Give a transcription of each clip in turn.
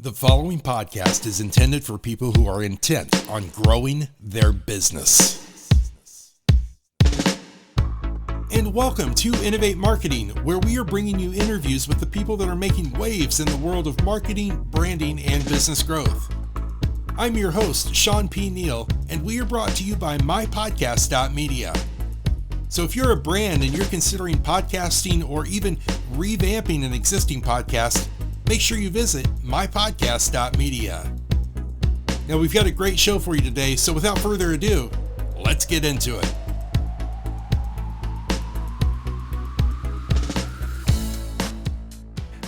The following podcast is intended for people who are intent on growing their business. And welcome to Innovate Marketing, where we are bringing you interviews with the people that are making waves in the world of marketing, branding, and business growth. I'm your host, Shawn P Neal, and we are brought to you by MyPodcast.Media. So if you're a brand and you're considering podcasting or even revamping an existing podcast, make sure you visit MyPodcast.Media. Now we've got a great show for you today, so without further ado, let's get into it.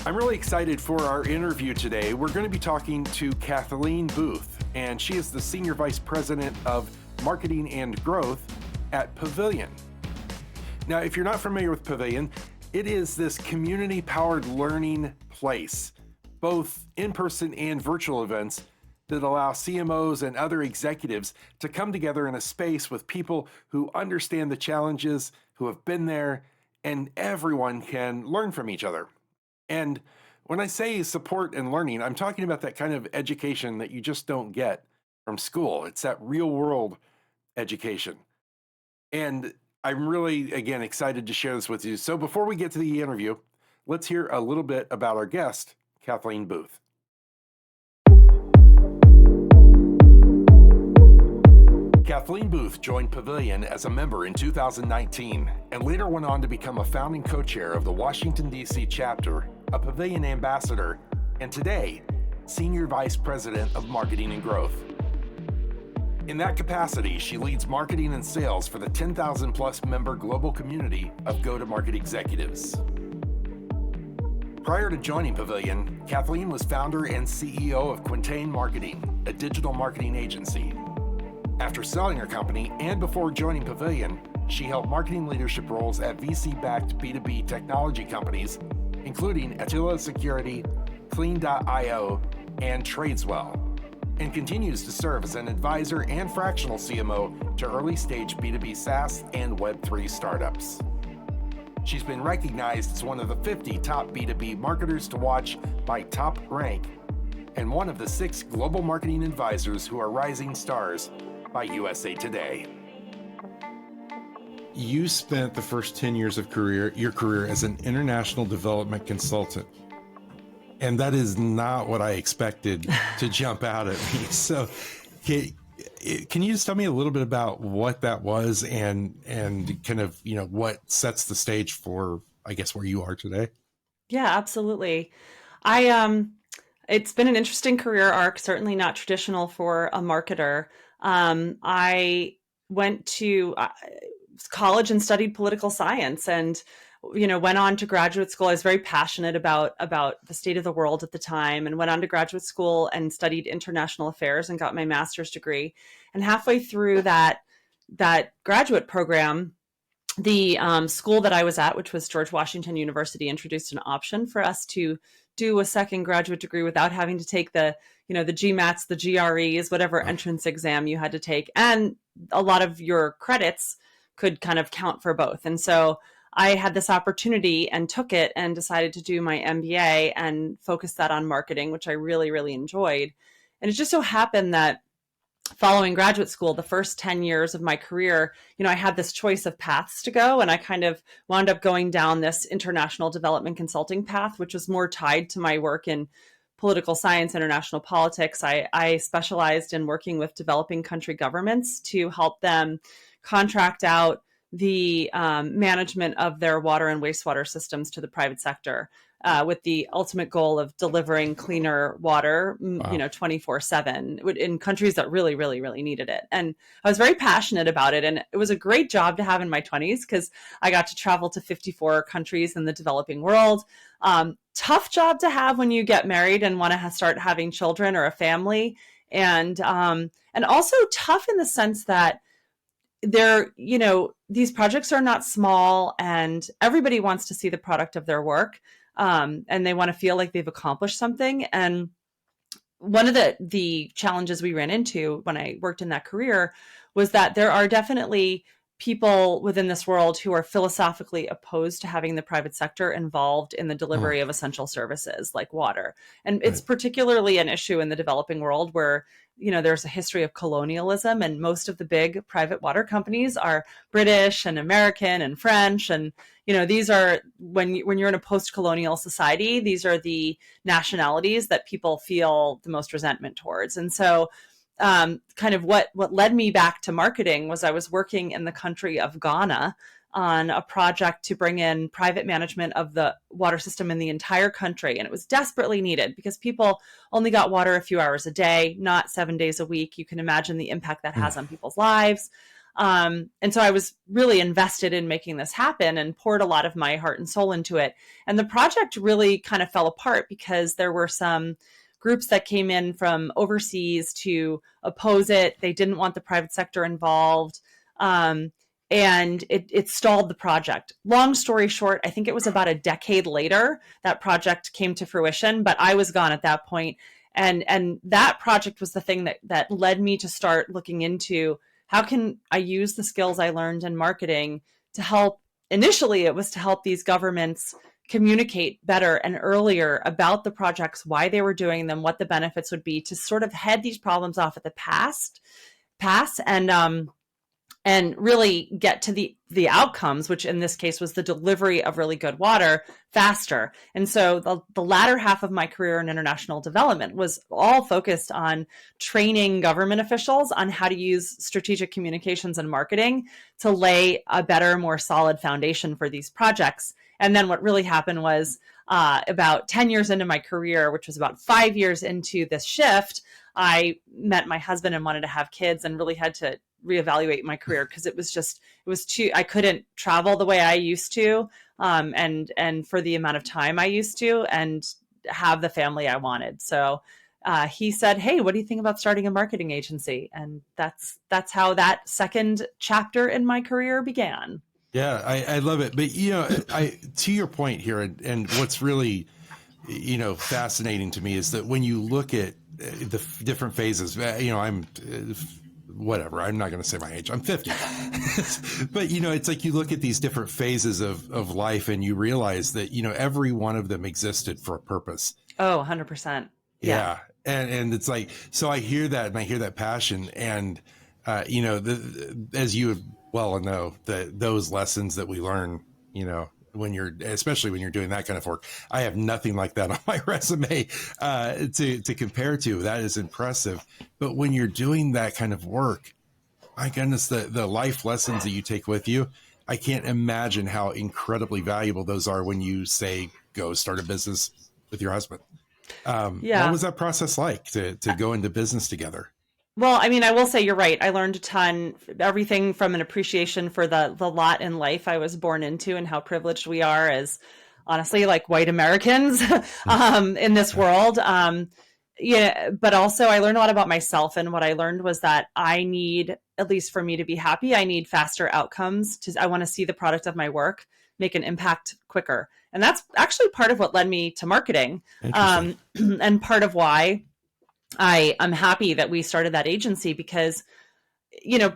I'm really excited for our interview today. We're going to be talking to Kathleen Booth, and she is the Senior Vice President of Marketing and Growth at Pavilion. Now, if you're not familiar with Pavilion, it is this community-powered learning place, both in-person and virtual events that allow CMOs and other executives to come together in a space with people who understand the challenges, who have been there, and everyone can learn from each other. And when I say support and learning, I'm talking about that kind of education that you just don't get from school. It's that real-world education. And I'm really, again, excited to share this with you. So before we get to the interview, let's hear a little bit about our guest, Kathleen Booth. Kathleen Booth joined Pavilion as a member in 2019 and later went on to become a founding co-chair of the Washington, D.C. chapter, a Pavilion Ambassador, and today, Senior Vice President of Marketing and Growth. In that capacity, she leads marketing and sales for the 10,000 plus member global community of go-to-market executives. Prior to joining Pavilion, Kathleen was founder and CEO of Quintain Marketing, a digital marketing agency. After selling her company and before joining Pavilion, she held marketing leadership roles at VC-backed B2B technology companies, including Attila Security, Clean.io, and Tradeswell, and continues to serve as an advisor and fractional CMO to early-stage B2B SaaS and Web3 startups. She's been recognized as one of the 50 top B2B marketers to watch by Top Rank and one of the 6 global marketing advisors who are rising stars by USA Today. You spent the first 10 years of your career as an international development consultant. And that is not what I expected to jump out at me. So can you just tell me a little bit about what that was and kind of, what sets the stage for, I guess, where you are today? Yeah, absolutely. It's been an interesting career arc, certainly not traditional for a marketer. I went to college and studied political science and went on to graduate school. I was very passionate about the state of the world at the time and went on to graduate school and studied international affairs and got my master's degree. And halfway through that graduate program, the school that I was at, which was George Washington University, introduced an option for us to do a second graduate degree without having to take the GMATs, the GREs, whatever entrance exam you had to take. And a lot of your credits could kind of count for both. And so I had this opportunity and took it and decided to do my MBA and focus that on marketing, which I really, really enjoyed. And it just so happened that following graduate school, the first 10 years of my career, I had this choice of paths to go. And I kind of wound up going down this international development consulting path, which was more tied to my work in political science, international politics. I specialized in working with developing country governments to help them contract out the management of their water and wastewater systems to the private sector, with the ultimate goal of delivering cleaner water, 24/7 in countries that really, really, really needed it. And I was very passionate about it. And it was a great job to have in my 20s because I got to travel to 54 countries in the developing world. Tough job to have when you get married and want to start having children or a family. And also tough in the sense that these projects are not small and everybody wants to see the product of their work. And they want to feel like they've accomplished something. And one of the challenges we ran into when I worked in that career was that there are definitely people within this world who are philosophically opposed to having the private sector involved in the delivery of essential services like water. And it's particularly an issue in the developing world where, there's a history of colonialism, and most of the big private water companies are British and American and French. And, these are, when you're in a post-colonial society, these are the nationalities that people feel the most resentment towards. And so kind of what led me back to marketing was I was working in the country of Ghana on a project to bring in private management of the water system in the entire country. And it was desperately needed because people only got water a few hours a day, not 7 days a week. You can imagine the impact that has on people's lives. And so I was really invested in making this happen and poured a lot of my heart and soul into it. And the project really kind of fell apart because there were some groups that came in from overseas to oppose it. They didn't want the private sector involved. And it stalled the project. Long story short, I think it was about a decade later that project came to fruition, but I was gone at that point. And that project was the thing that led me to start looking into how can I use the skills I learned in marketing to help. Initially, it was to help these governments communicate better and earlier about the projects, why they were doing them, what the benefits would be, to sort of head these problems off at the pass and really get to the outcomes, which in this case was the delivery of really good water faster. And so the latter half of my career in international development was all focused on training government officials on how to use strategic communications and marketing to lay a better, more solid foundation for these projects. And then what really happened was about 10 years into my career, which was about 5 years into this shift, I met my husband and wanted to have kids and really had to reevaluate my career because it was too, I couldn't travel the way I used to, and for the amount of time I used to, and have the family I wanted. So he said, "Hey, what do you think about starting a marketing agency?" And that's how that second chapter in my career began. Yeah, I love it. But, to your point here, and what's really, fascinating to me is that when you look at the different phases, I'm whatever, I'm not going to say my age, I'm 50, but, it's like you look at these different phases of life and you realize that, every one of them existed for a purpose. Oh, 100%. Yeah. And it's like, so I hear that and I hear that passion and, as you well know, those lessons that we learn, especially when you're doing that kind of work. I have nothing like that on my resume to compare to. That is impressive. But when you're doing that kind of work, my goodness, the life lessons that you take with you, I can't imagine how incredibly valuable those are when you say, go start a business with your husband. What was that process like to go into business together? Well, I mean, I will say you're right. I learned a ton, everything from an appreciation for the lot in life I was born into and how privileged we are as, honestly, like white Americans in this world. But also I learned a lot about myself. And what I learned was that I need, at least for me to be happy, I need faster outcomes. I want to see the product of my work make an impact quicker. And that's actually part of what led me to marketing. And part of why I'm happy that we started that agency because,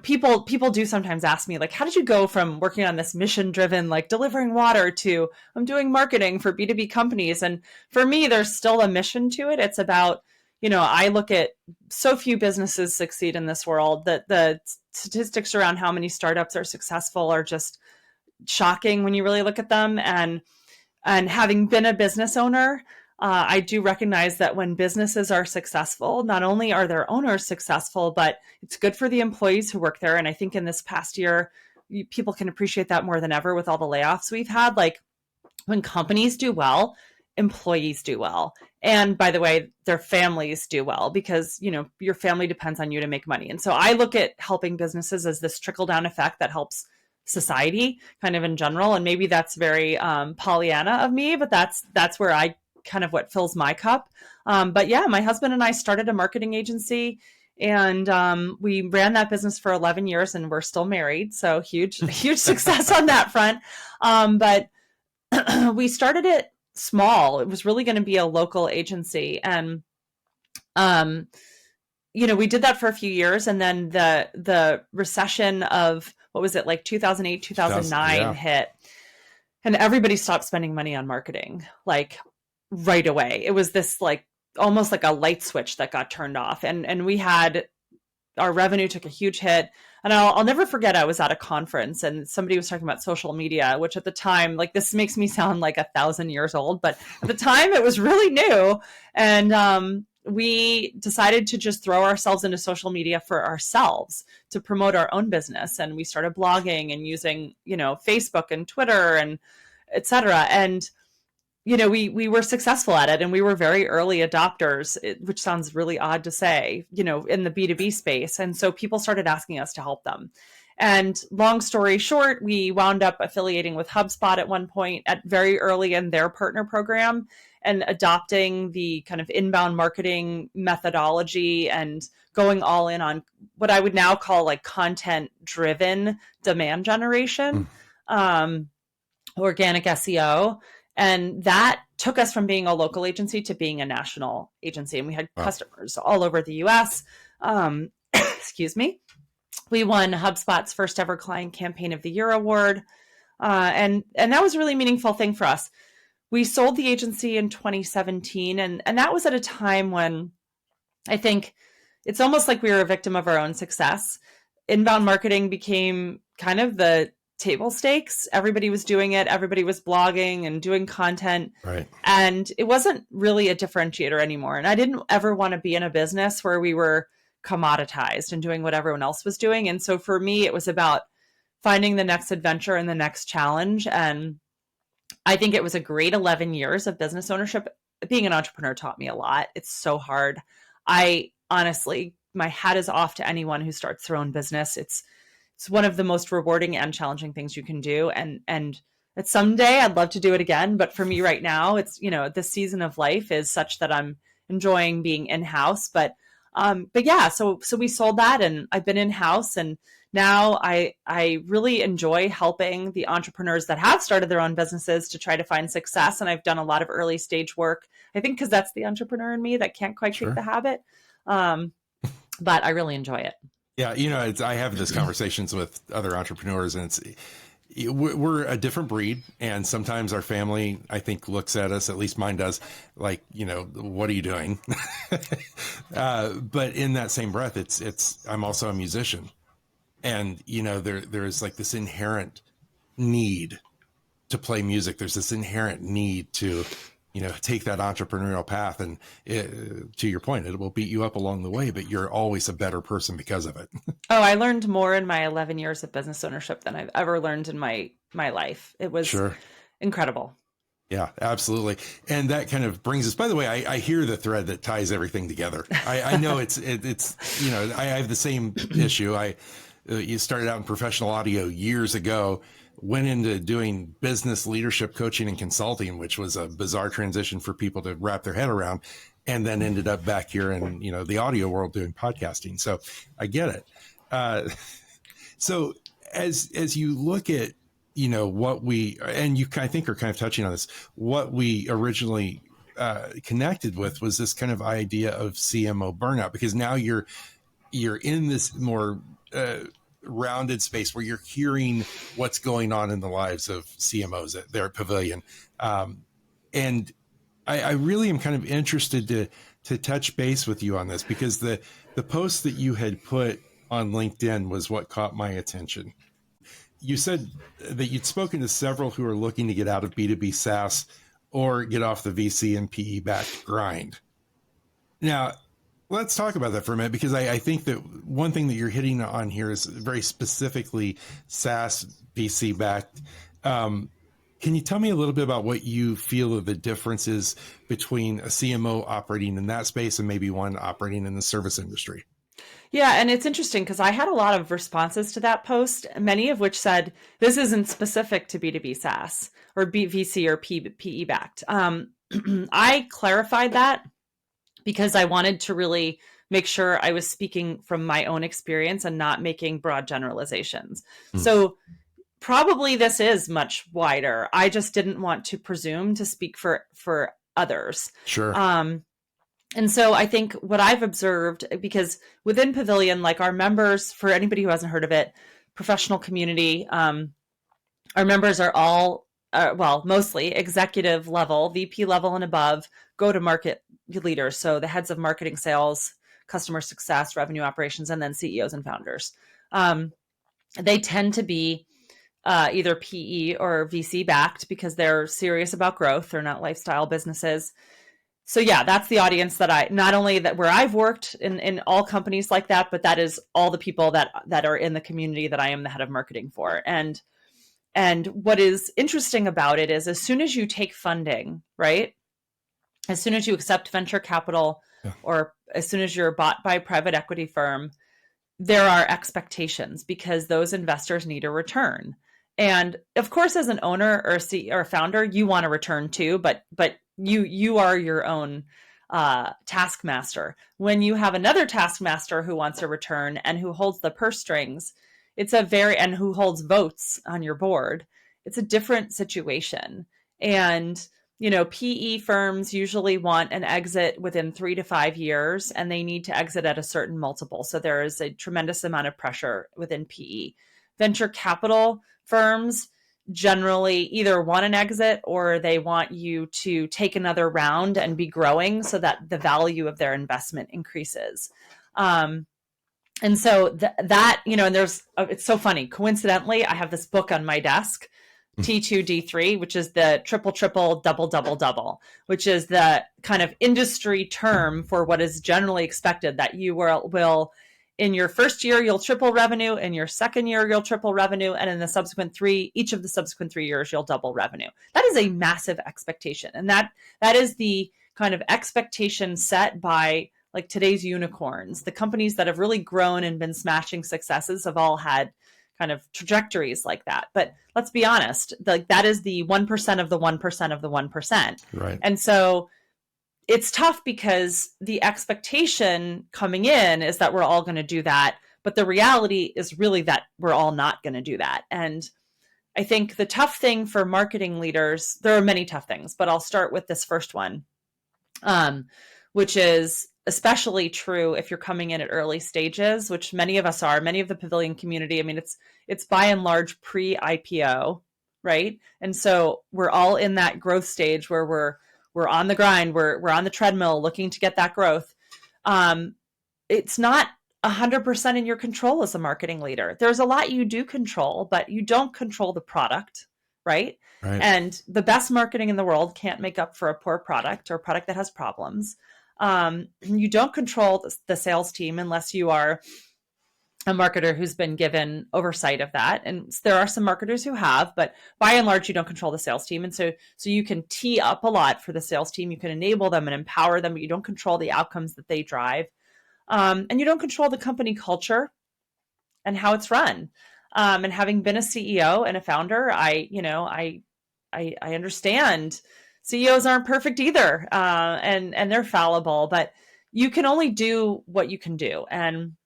people do sometimes ask me, like, how did you go from working on this mission driven, like delivering water to I'm doing marketing for B2B companies? And for me, there's still a mission to it. It's about, I look at so few businesses succeed in this world that the statistics around how many startups are successful are just shocking when you really look at them. And having been a business owner, I do recognize that when businesses are successful, not only are their owners successful, but it's good for the employees who work there. And I think in this past year, people can appreciate that more than ever with all the layoffs we've had. Like when companies do well, employees do well. And by the way, their families do well because, your family depends on you to make money. And so I look at helping businesses as this trickle down effect that helps society kind of in general. And maybe that's very Pollyanna of me, but that's where I kind of what fills my cup. But yeah, my husband and I started a marketing agency and we ran that business for 11 years and we're still married. So huge success on that front. But we started it small. It was really going to be a local agency. And, we did that for a few years. And then the recession of what was it, like 2008, 2009 yeah. hit. And everybody stopped spending money on marketing, like right away. It was this like almost like a light switch that got turned off. And we had, our revenue took a huge hit. And I'll never forget, I was at a conference and somebody was talking about social media, which at the time, like this makes me sound like 1,000 years old, but at the time it was really new. And we decided to just throw ourselves into social media for ourselves to promote our own business. And we started blogging and using, Facebook and Twitter and et cetera. And we were successful at it, and we were very early adopters, which sounds really odd to say, in the B2B space. And so people started asking us to help them. And long story short, we wound up affiliating with HubSpot at one point at very early in their partner program and adopting the kind of inbound marketing methodology and going all in on what I would now call like content-driven demand generation, organic SEO. And that took us from being a local agency to being a national agency. And we had customers all over the US. Excuse me. We won HubSpot's first ever Client Campaign of the Year award. And that was a really meaningful thing for us. We sold the agency in 2017. And that was at a time when I think it's almost like we were a victim of our own success. Inbound marketing became kind of the table stakes. Everybody was doing it. Everybody was blogging and doing content. Right. And it wasn't really a differentiator anymore. And I didn't ever want to be in a business where we were commoditized and doing what everyone else was doing. And so for me, it was about finding the next adventure and the next challenge. And I think it was a great 11 years of business ownership. Being an entrepreneur taught me a lot. It's so hard. I honestly, my hat is off to anyone who starts their own business. It's one of the most rewarding and challenging things you can do. And it's someday I'd love to do it again. But for me right now, it's, this season of life is such that I'm enjoying being in-house. But yeah, so we sold that and I've been in-house, and now I really enjoy helping the entrepreneurs that have started their own businesses to try to find success. And I've done a lot of early stage work, I think, because that's the entrepreneur in me that can't quite kick the habit. But I really enjoy it. Yeah, I have these conversations with other entrepreneurs, and we're a different breed. And sometimes our family, I think, looks at us, at least mine does, like, what are you doing? But in that same breath, I'm also a musician. And, there's like this inherent need to play music. There's this inherent need to take that entrepreneurial path. And to your point, it will beat you up along the way, but you're always a better person because of it. Oh, I learned more in my 11 years of business ownership than I've ever learned in my life. It was incredible. Yeah, absolutely. And that kind of brings us, by the way, I hear the thread that ties everything together. I know it's I have the same issue. You started out in professional audio years ago, went into doing business leadership coaching and consulting, which was a bizarre transition for people to wrap their head around, and then ended up back here in, the audio world doing podcasting. So I get it. So as you look at, what we, and you, I think, are kind of touching on this, what we originally connected with was this kind of idea of CMO burnout, because now you're in this more rounded space where you're hearing what's going on in the lives of CMOs there at Pavilion. And I really am kind of interested to touch base with you on this, because the post that you had put on LinkedIn was what caught my attention. You said that you'd spoken to several who are looking to get out of B2B SaaS or get off the VC and PE-backed grind. Now, let's talk about that for a minute, because I think that one thing that you're hitting on here is very specifically SaaS VC-backed. Can you tell me a little bit about what you feel are the differences between a CMO operating in that space and maybe one operating in the service industry? Yeah, and it's interesting because I had a lot of responses to that post, many of which said, this isn't specific to B2B SaaS or VC or PE-backed. I clarified that because I wanted to really make sure I was speaking from my own experience and not making broad generalizations. So probably this is much wider. I just didn't want to presume to speak for others. Sure. And so I think what I've observed, because within Pavilion, like our members, for anybody who hasn't heard of it, professional community. Our members are all, well, mostly executive level, VP level and above, go-to-market leaders. So the heads of marketing, sales, customer success, revenue operations, and then CEOs and founders. They tend to be either PE or VC backed because they're serious about growth. They're not lifestyle businesses. So yeah, that's the audience that not only that where I've worked in all companies like that, but that is all the people that are in the community that I am the head of marketing for. And what is interesting about it is as soon as you take funding, right? As soon as you accept venture capital, or as soon as you're bought by a private equity firm, there are expectations because those investors need a return. And of course, as an owner or a founder, you want a return too, but you are your own taskmaster. When you have another taskmaster who wants a return and who holds the purse strings, and who holds votes on your board, it's a different situation. And PE firms usually want an exit within 3 to 5 years, and they need to exit at a certain multiple. So there is a tremendous amount of pressure within PE. Venture capital firms generally either want an exit or they want you to take another round and be growing so that the value of their investment increases. And so that, and it's so funny. Coincidentally, I have this book on my desk, T2D3, which is the triple, double, double, double, which is the kind of industry term for what is generally expected that you will in your first year, you'll triple revenue. In your second year, you'll triple revenue. And in each of the subsequent 3 years, you'll double revenue. That is a massive expectation. And that is the kind of expectation set by like today's unicorns. The companies that have really grown and been smashing successes have all had kind of trajectories like that. But let's be honest, that is the 1% of the 1% of the 1%. Right. And so it's tough because the expectation coming in is that we're all going to do that. But the reality is really that we're all not going to do that. And I think the tough thing for marketing leaders, there are many tough things, but I'll start with this first one, which is especially true if you're coming in at early stages, which many of us are, many of the Pavilion community. I mean, it's by and large pre-IPO, right? And so we're all in that growth stage where we're on the grind, we're on the treadmill looking to get that growth. It's not 100% in your control as a marketing leader. There's a lot you do control, but you don't control the product, right? And the best marketing in the world can't make up for a poor product or a product that has problems. You don't control the sales team unless you are a marketer who's been given oversight of that. And there are some marketers who have, but by and large, you don't control the sales team. And so you can tee up a lot for the sales team. You can enable them and empower them, but you don't control the outcomes that they drive. And you don't control the company culture and how it's run. And having been a CEO and a founder, I understand CEOs aren't perfect either, and they're fallible, but you can only do what you can do. And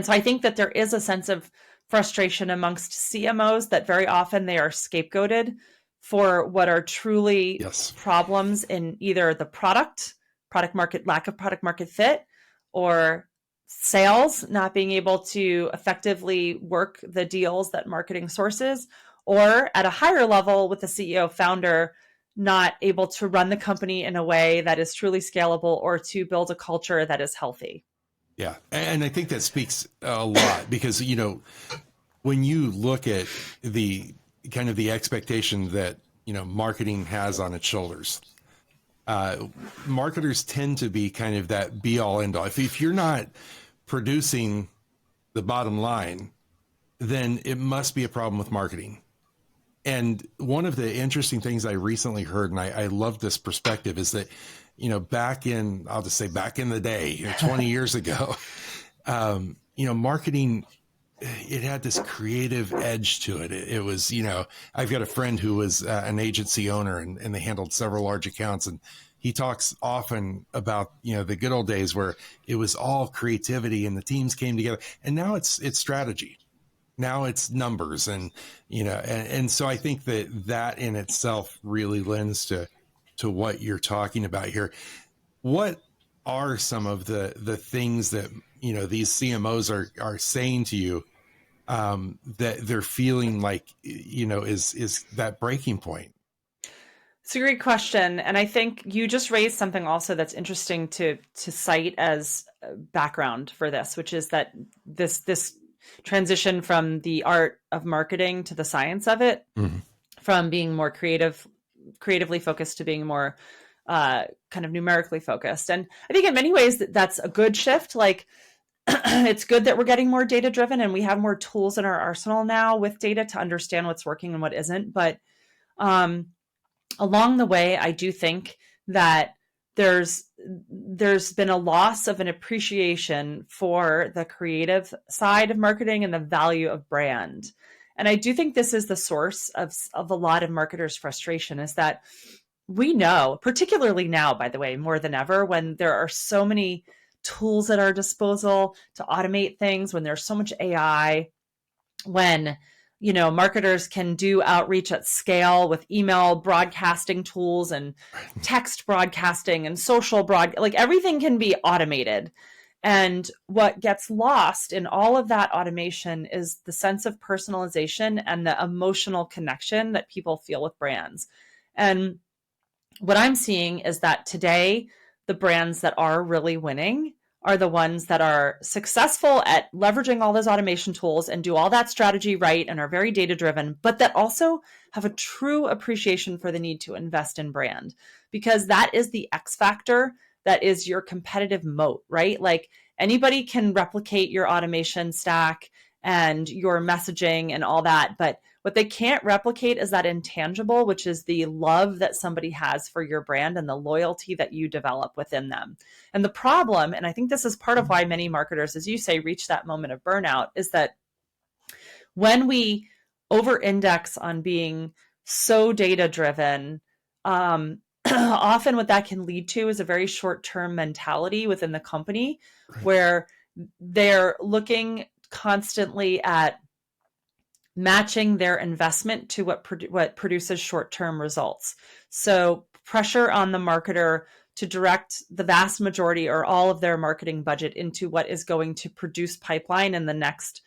so I think that there is a sense of frustration amongst CMOs that very often they are scapegoated for what are truly problems in either the lack of product market fit, or sales not being able to effectively work the deals that marketing sources, or at a higher level with the CEO founder not able to run the company in a way that is truly scalable or to build a culture that is healthy. Yeah. And I think that speaks a lot because, when you look at the kind of the expectation that, marketing has on its shoulders, marketers tend to be kind of that be all end all. If you're not producing the bottom line, then it must be a problem with marketing. And one of the interesting things I recently heard, and I love this perspective, is that, back in the day, 20 years ago, marketing, it had this creative edge to it. It was, I've got a friend who was an agency owner and they handled several large accounts. And he talks often about, the good old days where it was all creativity and the teams came together. And now it's strategy. Now it's numbers and so I think that in itself really lends to what you're talking about here. What are some of the things that, these CMOs are saying to you that they're feeling like, is that breaking point? It's a great question. And I think you just raised something also that's interesting to cite as background for this, which is that this transition from the art of marketing to the science of it, from being more creatively focused to being more kind of numerically focused. And I think in many ways that's a good shift. Like it's good that we're getting more data driven and we have more tools in our arsenal now with data to understand what's working and what isn't. But along the way, I do think that there's been a loss of an appreciation for the creative side of marketing and the value of brand. And I do think this is the source of a lot of marketers' frustration, is that we know, particularly now, by the way, more than ever, when there are so many tools at our disposal to automate things, when there's so much AI, when marketers can do outreach at scale with email broadcasting tools and text broadcasting and social like everything can be automated. And what gets lost in all of that automation is the sense of personalization and the emotional connection that people feel with brands. And what I'm seeing is that today, the brands that are really winning are the ones that are successful at leveraging all those automation tools and do all that strategy right and are very data driven, but that also have a true appreciation for the need to invest in brand, because that is the X factor. That is your competitive moat, right? Like anybody can replicate your automation stack and your messaging and all that, but what they can't replicate is that intangible, which is the love that somebody has for your brand and the loyalty that you develop within them. And the problem, and I think this is part of why many marketers, as you say, reach that moment of burnout, is that when we over-index on being so data-driven, often what that can lead to is a very short-term mentality within the company, where they're looking constantly at matching their investment to what produces short-term results. So pressure on the marketer to direct the vast majority or all of their marketing budget into what is going to produce pipeline in the next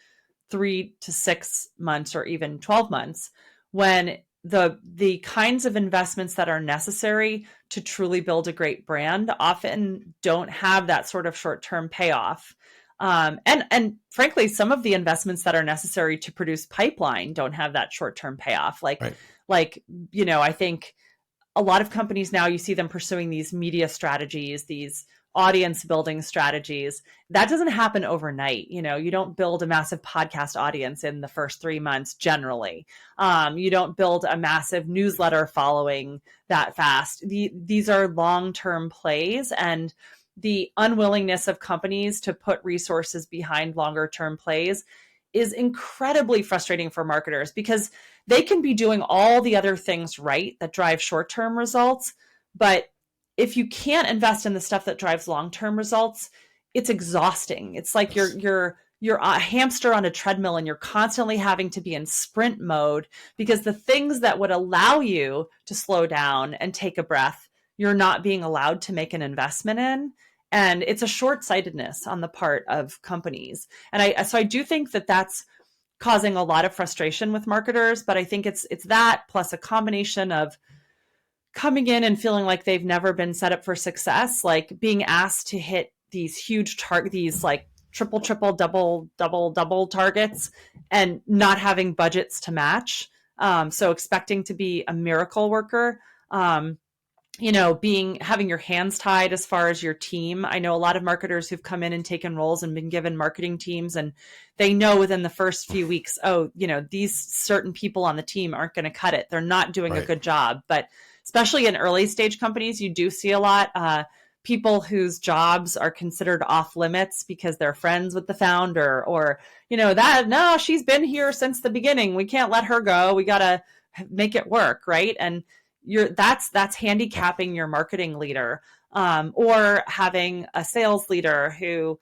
3 to 6 months or even 12 months, when the kinds of investments that are necessary to truly build a great brand often don't have that sort of short-term payoff. And frankly, some of the investments that are necessary to produce pipeline don't have that short-term payoff. I think a lot of companies now, you see them pursuing these media strategies, these audience building strategies. That doesn't happen overnight. You don't build a massive podcast audience in the first 3 months generally. You don't build a massive newsletter following that fast. These are long-term plays, and the unwillingness of companies to put resources behind longer term plays is incredibly frustrating for marketers, because they can be doing all the other things right that drive short-term results. But if you can't invest in the stuff that drives long-term results, it's exhausting. It's like you're a hamster on a treadmill and you're constantly having to be in sprint mode, because the things that would allow you to slow down and take a breath, you're not being allowed to make an investment in. And it's a short-sightedness on the part of companies. And I do think that that's causing a lot of frustration with marketers, but I think it's that plus a combination of coming in and feeling like they've never been set up for success, like being asked to hit these huge these like triple, double targets and not having budgets to match. So expecting to be a miracle worker, having your hands tied as far as your team. I know a lot of marketers who've come in and taken roles and been given marketing teams, and they know within the first few weeks, these certain people on the team aren't going to cut it. They're not doing a good job. But especially in early stage companies, you do see a lot people whose jobs are considered off limits because they're friends with the founder, or no, she's been here since the beginning, we can't let her go, we got to make it work, right? And that's handicapping your marketing leader, or having a sales leader who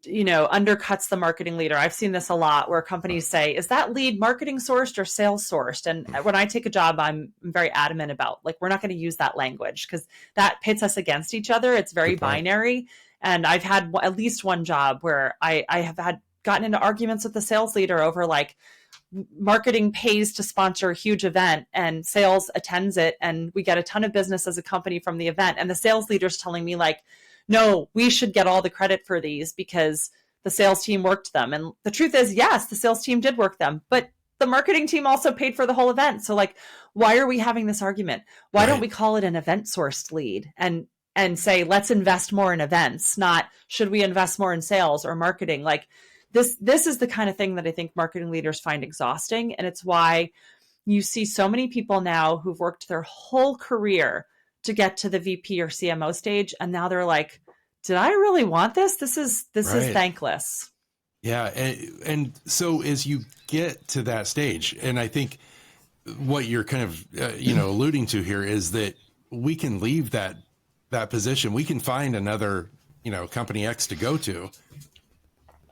undercuts the marketing leader. I've seen this a lot, where companies say, is that lead marketing sourced or sales sourced? And when I take a job, I'm very adamant about, like, we're not going to use that language, because that pits us against each other. It's very binary. And I've had at least one job where I have had gotten into arguments with the sales leader over like marketing pays to sponsor a huge event and sales attends it. And we get a ton of business as a company from the event. And the sales leader's telling me like, no, we should get all the credit for these because the sales team worked them. And the truth is, yes, the sales team did work them, but the marketing team also paid for the whole event. So like, why are we having this argument? Why don't we call it an event sourced lead and say, let's invest more in events, not should we invest more in sales or marketing? Like this is the kind of thing that I think marketing leaders find exhausting. And it's why you see so many people now who've worked their whole career to get to the VP or CMO stage. And now they're like, did I really want this? This is thankless. Yeah. And so as you get to that stage, and I think what you're kind of, alluding to here is that we can leave that position. We can find another, company X to go to.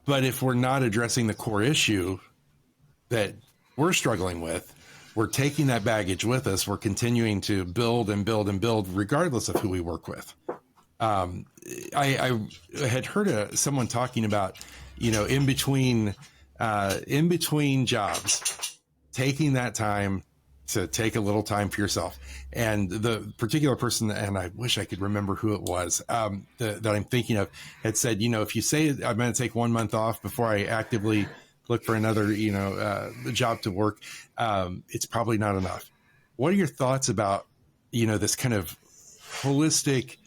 But if we're not addressing the core issue that we're struggling with, we're taking that baggage with us. We're continuing to build and build and build, regardless of who we work with. I had heard someone talking about, in between jobs, taking that time to take a little time for yourself. And the particular person, and I wish I could remember who it was, that I'm thinking of, had said, if you say I'm going to take 1 month off before I actively look for another, job to work, it's probably not enough. What are your thoughts about, this kind of holistic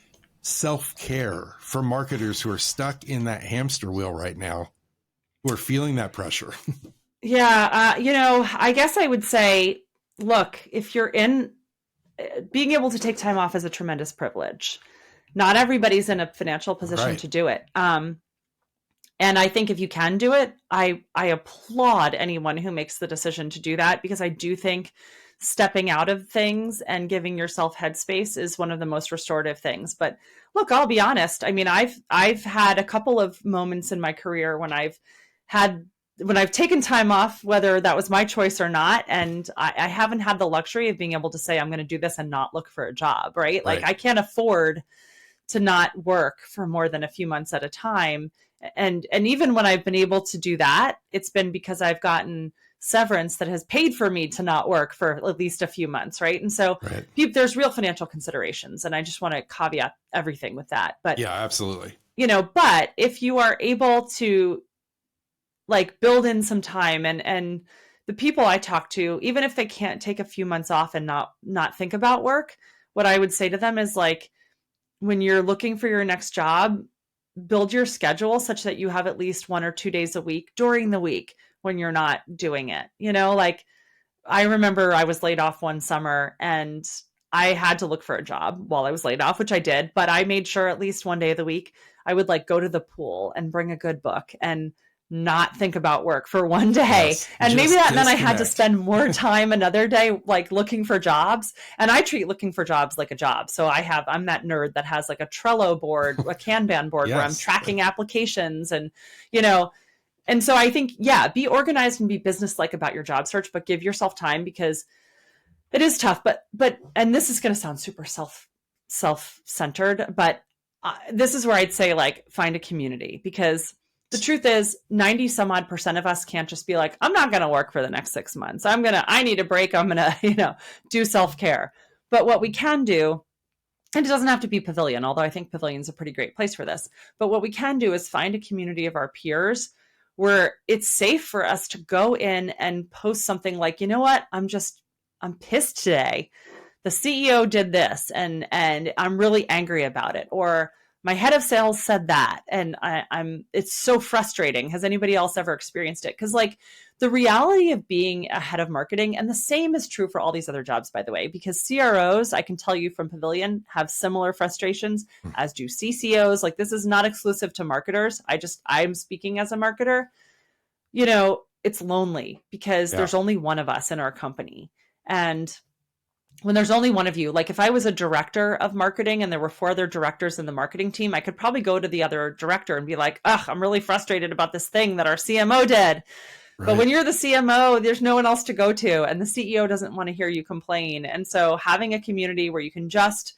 self-care for marketers who are stuck in that hamster wheel right now, who are feeling that pressure? Yeah. I guess I would say, look, if you're being able to take time off is a tremendous privilege. Not everybody's in a financial position to do it. And I think if you can do it, I applaud anyone who makes the decision to do that, because I do think stepping out of things and giving yourself headspace is one of the most restorative things. But look, I'll be honest. I mean, I've had a couple of moments in my career when I've taken time off, whether that was my choice or not. And I haven't had the luxury of being able to say, I'm going to do this and not look for a job, right? Like I can't afford to not work for more than a few months at a time. And even when I've been able to do that, it's been because I've gotten severance that has paid for me to not work for at least a few months, right? And so there's real financial considerations. And I just want to caveat everything with that. But yeah, absolutely. But if you are able to like build in some time, and the people I talk to, even if they can't take a few months off and not think about work, what I would say to them is like, when you're looking for your next job, build your schedule such that you have at least 1 or 2 days a week during the week when you're not doing it. Like I remember I was laid off one summer and I had to look for a job while I was laid off, which I did, but I made sure at least 1 day of the week I would like go to the pool and bring a good book and not think about work for 1 day. Yes, and maybe that meant I had to disconnect. spend more time another day, like looking for jobs. And I treat looking for jobs like a job. So I'm that nerd that has like a Trello board, a Kanban board where I'm tracking applications and so I think, be organized and be businesslike about your job search, but give yourself time because it is tough. But, and this is going to sound super self-centered, but this is where I'd say like find a community, because the truth is 90 some odd % of us can't just be like, I'm not going to work for the next 6 months. I need a break. I'm going to, do self-care. But what we can do, and it doesn't have to be Pavilion, although I think Pavilion's a pretty great place for this. But what we can do is find a community of our peers where it's safe for us to go in and post something like, you know what, I'm pissed today. The CEO did this and I'm really angry about it. Or my head of sales said that. And it's so frustrating. Has anybody else ever experienced it? Because like the reality of being a head of marketing, and the same is true for all these other jobs, by the way, because CROs, I can tell you from Pavilion, have similar frustrations, as do CCOs. Like this is not exclusive to marketers. I'm speaking as a marketer. It's lonely because there's only one of us in our company. And when there's only one of you, like if I was a director of marketing and there were 4 other directors in the marketing team, I could probably go to the other director and be like, I'm really frustrated about this thing that our CMO did. Right. But when you're the CMO, there's no one else to go to, and the CEO doesn't want to hear you complain. And so having a community where you can just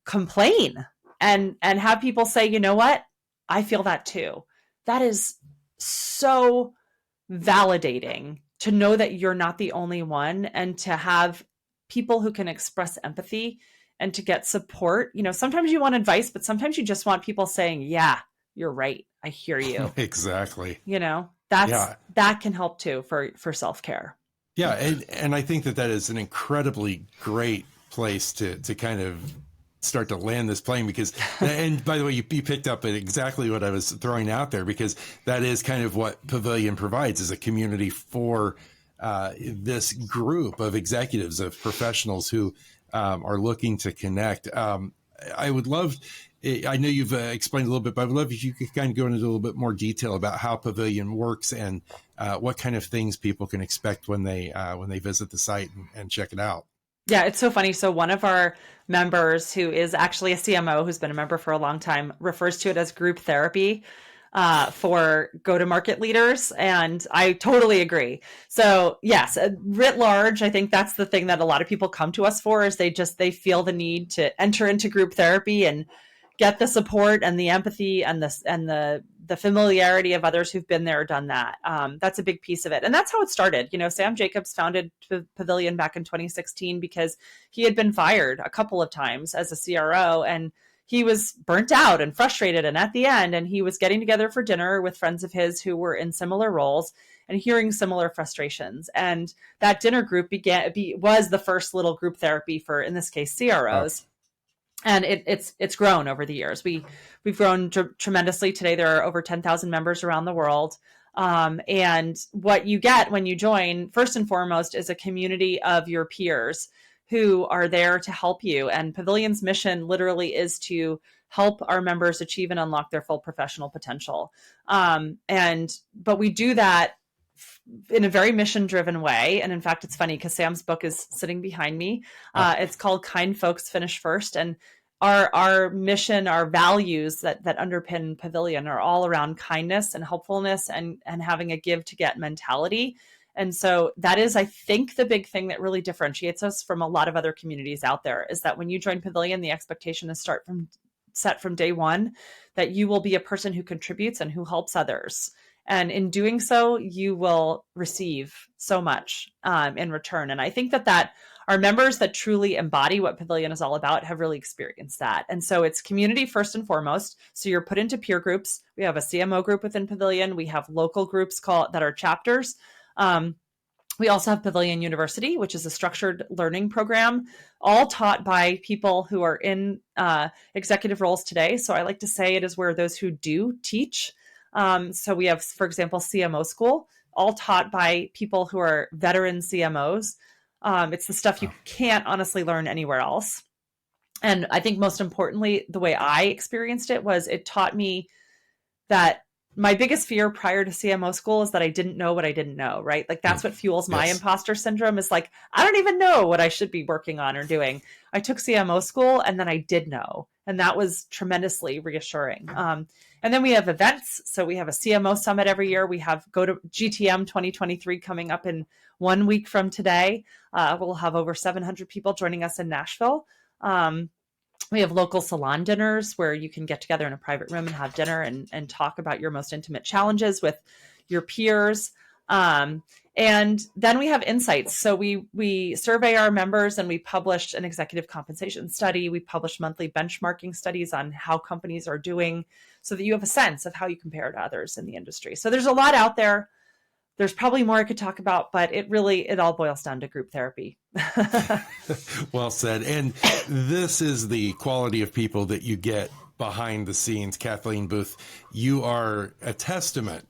complain and have people say, you know what, I feel that too. That is so validating to know that you're not the only one, and to have people who can express empathy and to get support. Sometimes you want advice, but sometimes you just want people saying, yeah, you're right, I hear you. Exactly. That can help too for self-care. Yeah. And I think that is an incredibly great place to kind of start to land this plane, because, and by the way, you picked up at exactly what I was throwing out there, because that is kind of what Pavilion provides, is a community for this group of executives, of professionals who are looking to connect. I would love, I know you've explained a little bit, but I would love if you could kind of go into a little bit more detail about how Pavilion works and what kind of things people can expect when they visit the site and check it out. Yeah, it's so funny. So one of our members, who is actually a CMO, who's been a member for a long time, refers to it as group therapy for go-to-market leaders. And I totally agree. So yes, writ large, I think that's the thing that a lot of people come to us for, is they feel the need to enter into group therapy and get the support and the empathy and the familiarity of others who've been there or done that. That's a big piece of it. And that's how it started. Sam Jacobs founded Pavilion back in 2016 because he had been fired a couple of times as a CRO, and he was burnt out and frustrated. And at the end, and he was getting together for dinner with friends of his who were in similar roles and hearing similar frustrations. And that dinner group was the first little group therapy for, in this case, CROs. And it's grown over the years. We've grown tremendously. Today, there are over 10,000 members around the world. And what you get when you join, first and foremost, is a community of your peers who are there to help you. And Pavilion's mission literally is to help our members achieve and unlock their full professional potential. But we do that in a very mission-driven way. And in fact, it's funny because Sam's book is sitting behind me. It's called Kind Folks Finish First. And our mission, our values that underpin Pavilion are all around kindness and helpfulness and having a give to get mentality. And so that is, I think, the big thing that really differentiates us from a lot of other communities out there, is that when you join Pavilion, the expectation is set from day one that you will be a person who contributes and who helps others. And in doing so, you will receive so much in return. And I think that our members that truly embody what Pavilion is all about have really experienced that. And so it's community first and foremost. So you're put into peer groups. We have a CMO group within Pavilion. We have local groups that are chapters. We also have Pavilion University, which is a structured learning program, all taught by people who are in executive roles today. So I like to say it is where those who do teach. So we have, for example, CMO school, all taught by people who are veteran CMOs. It's the stuff you can't honestly learn anywhere else. And I think most importantly, the way I experienced it was it taught me that my biggest fear prior to CMO school is that I didn't know what I didn't know, right? Like that's what fuels my imposter syndrome, is like, I don't even know what I should be working on or doing. I took CMO school and then I did know. And that was tremendously reassuring. And then we have events. So we have a CMO summit every year. We have Go to GTM 2023 coming up in 1 week from today. We'll have over 700 people joining us in Nashville. We have local salon dinners where you can get together in a private room and have dinner and talk about your most intimate challenges with your peers. And then we have insights. So we survey our members and we published an executive compensation study. We publish monthly benchmarking studies on how companies are doing so that you have a sense of how you compare to others in the industry. So there's a lot out there. There's probably more I could talk about, but it all boils down to group therapy. Well said. And this is the quality of people that you get behind the scenes. Kathleen Booth, you are a testament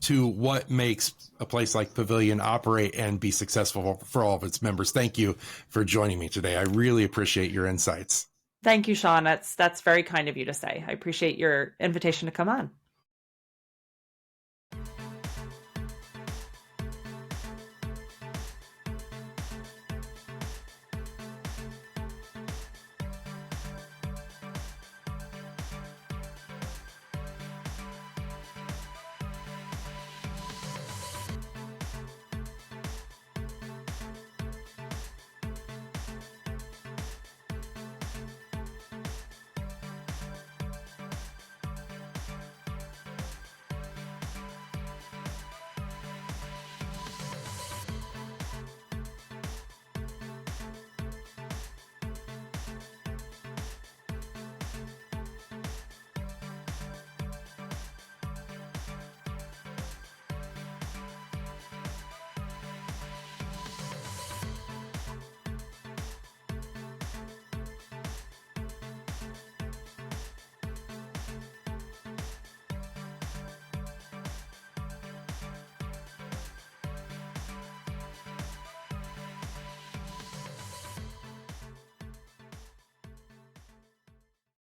to what makes a place like Pavilion operate and be successful for all of its members. Thank you for joining me today. I really appreciate your insights. Thank you, Shawn. That's very kind of you to say. I appreciate your invitation to come on.